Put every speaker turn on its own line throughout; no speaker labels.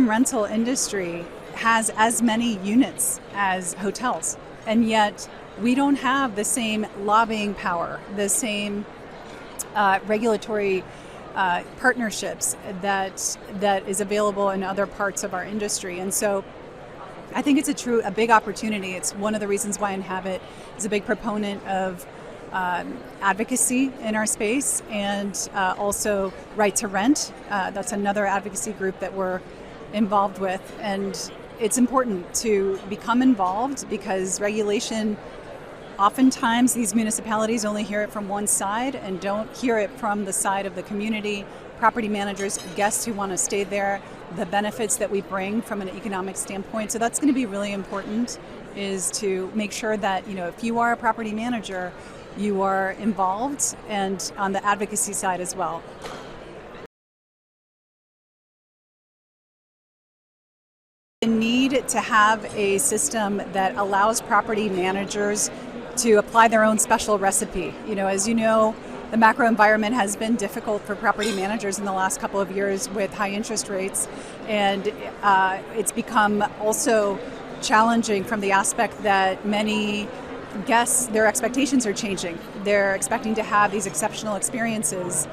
short-term rental industry has as many units as hotels, and yet we don't have the same lobbying power, the same regulatory partnerships that is available in other parts of our industry. And so I think it's a big opportunity. It's one of the reasons why Inhabit is a big proponent of advocacy in our space, and also right to rent. That's another advocacy group that we're involved with. And it's important to become involved because regulation, oftentimes these municipalities only hear it from one side and don't hear it from the side of the community, property managers, guests who want to stay there, the benefits that we bring from an economic standpoint. So that's going to be really important, is to make sure that, if you are a property manager, you are involved and on the advocacy side as well. The need to have a system that allows property managers to apply their own special recipe. As you know, the macro environment has been difficult for property managers in the last couple of years with high interest rates, and it's become also challenging from the aspect that many guests, their expectations are changing. They're expecting to have these exceptional experiences,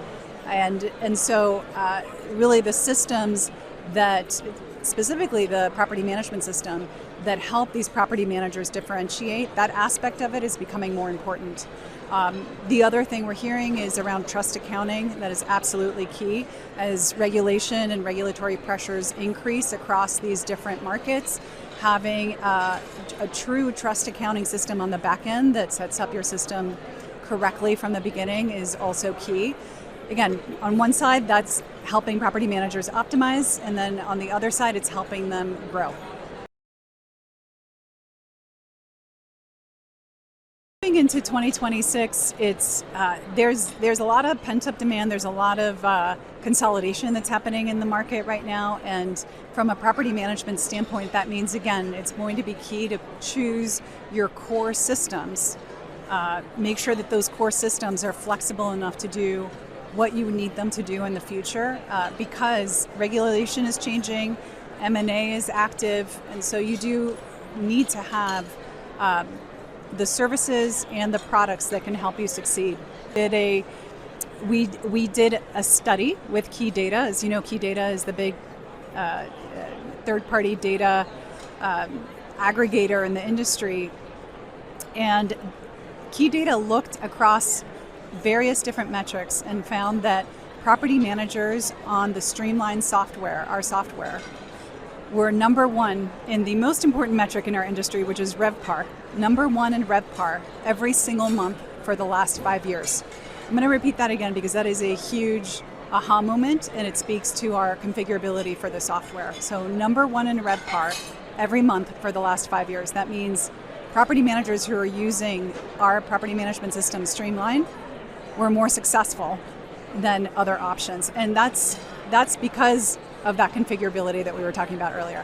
and so really the systems that, specifically the property management system, that help these property managers differentiate, that aspect of it is becoming more important. The other thing we're hearing is around trust accounting. That is absolutely key. As regulation and regulatory pressures increase across these different markets, having a true trust accounting system on the back end that sets up your system correctly from the beginning is also key. Again, on one side, that's helping property managers optimize, and then on the other side, it's helping them grow. Moving into 2026, there's a lot of pent-up demand. There's a lot of consolidation that's happening in the market right now, and from a property management standpoint, that means, again, it's going to be key to choose your core systems. Make sure that those core systems are flexible enough to do what you need them to do in the future, because regulation is changing, M&A is active, and so you do need to have the services and the products that can help you succeed. We did a study with Key Data. As you know, Key Data is the big third-party data aggregator in the industry, and Key Data looked across various different metrics and found that property managers on the Streamline software, our software, were number one in the most important metric in our industry, which is RevPAR. Number one in RevPAR every single month for the last 5 years. I'm going to repeat that again because that is a huge aha moment, and it speaks to our configurability for the software. So number one in RevPAR every month for the last 5 years. That means property managers who are using our property management system, Streamline, were more successful than other options. And that's because of that configurability that we were talking about earlier.